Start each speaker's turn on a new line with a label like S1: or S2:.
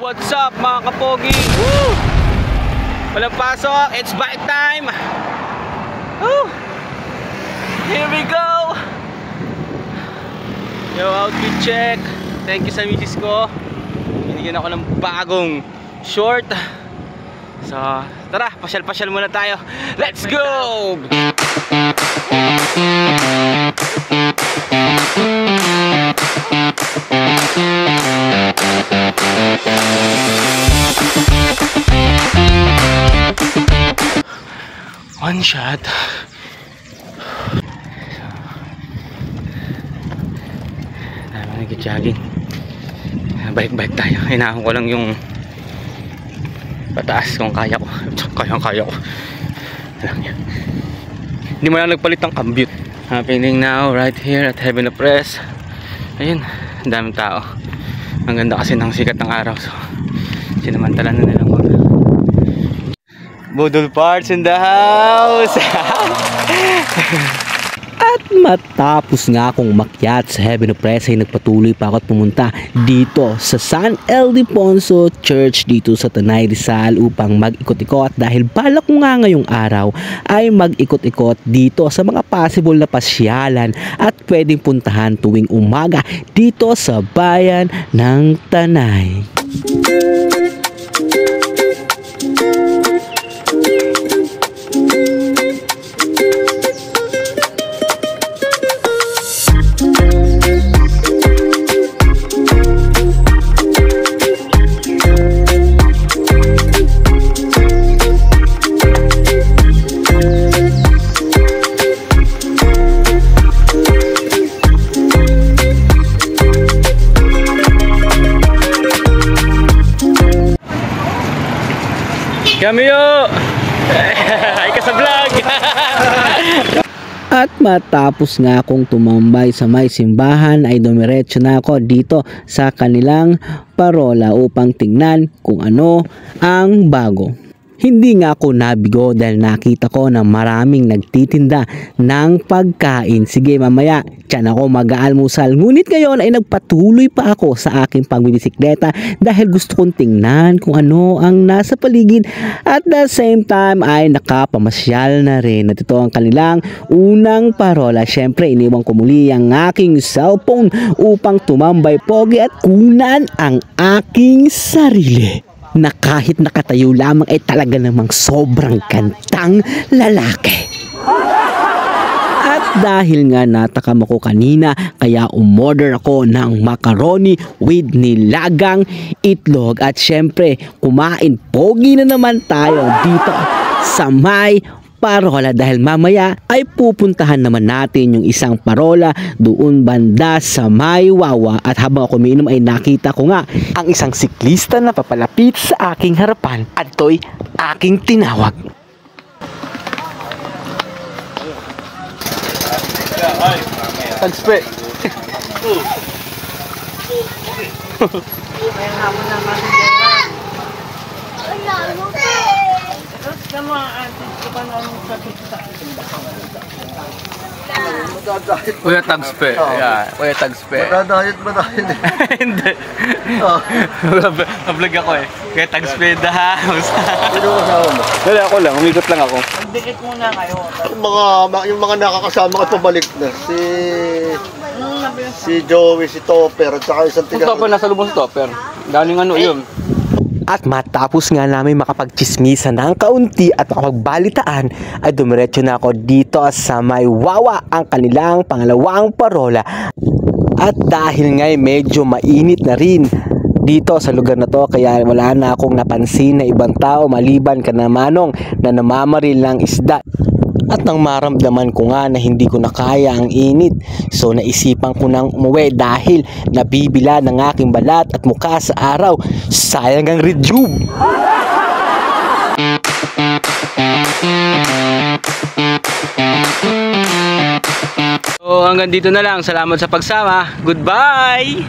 S1: What's up mga kapogi? Woo! Walang pasok, it's bike time! Woo! Here we go! Yo, outfit check. Thank you sa misis ko. Binigyan ako ng bagong short. So, tara, pasyal-pasyal muna tayo. Let's go! One shot. Dami nag-jogging. Balik-balik tayo. Hinahon ko lang yung pataas kung kaya ko. Kaya ko. Hindi mo lang nagpalit ng commute. Happening now right here at Heaven of Press. Ayun, daming tao. Ang ganda kasi ng sikat ng araw. So, sinamantala na nilang mga Budol Parts in the house.
S2: At matapos nga akong umakyat sa Heaven of Press ay nagpatuloy pa ako at pumunta dito sa San Ildefonso Church dito sa Tanay Rizal upang mag-ikot-ikot dahil balak ko nga ngayong araw ay mag-ikot-ikot dito sa mga possible na pasyalan at pwedeng puntahan tuwing umaga dito sa bayan ng Tanay.
S1: Kamiyo! Ay ka sa vlog!
S2: At matapos nga akong tumambay sa may simbahan ay dumiretso na ako dito sa kanilang parola upang tingnan kung ano ang bago. Hindi nga ako nabigo dahil nakita ko na maraming nagtitinda ng pagkain. Sige, mamaya tiyan ako mag-aalmusal. Ngunit ngayon ay nagpatuloy pa ako sa aking pagbibisikleta dahil gusto kong tingnan kung ano ang nasa paligid. At the same time ay nakapamasyal na rin. At ito ang kanilang unang parola. Siyempre, iniwan ko muli ang aking cellphone upang tumambay pogi at kunan ang aking sarili. Na kahit nakatayo lamang ay talaga namang sobrang gandang lalaki. At dahil nga natakam ako kanina, kaya umorder ako ng macaroni with nilagang itlog. At syempre, kumain pogi na naman tayo dito sa may parola dahil mamaya ay pupuntahan naman natin yung isang parola doon banda sa may Wawa. At habang ako umiinom ay nakita ko nga ang isang siklista na papalapit sa aking harapan at ito'y aking tinawag.
S1: Tagspe! Kuya Tagspe. Yeah, Kuya Tagspe.
S3: Madadayot ba tayo?
S1: Hindi. Vlog ako eh. Kuya Tagspe the house.
S3: Sino kasama mo?
S1: Dali ako lang, umikot lang ako.
S4: Dikit muna kayo.
S3: Yung mga nakakasama ko pabalik na. Si Joey, si Topper, at saka isang
S1: Kung
S3: tiga.
S1: Topper, nasa lubong si Topper. Galing ano yun.
S2: At matapos nga namin makapagchismisa ng kaunti at makapagbalitaan ay dumiretso na ako dito sa may Wawa, ang kanilang pangalawang parola. At dahil nga medyo mainit na rin dito sa lugar na to, kaya wala na akong napansin na ibang tao maliban ka na Manong na namamaril ng isda. At nang maramdaman ko nga na hindi ko na kaya ang init, so naisipan ko nang umuwi dahil nabibila ng aking balat at mukha sa araw. Sayang ang rejuve.
S1: So hanggang dito na lang. Salamat sa pagsama. Goodbye!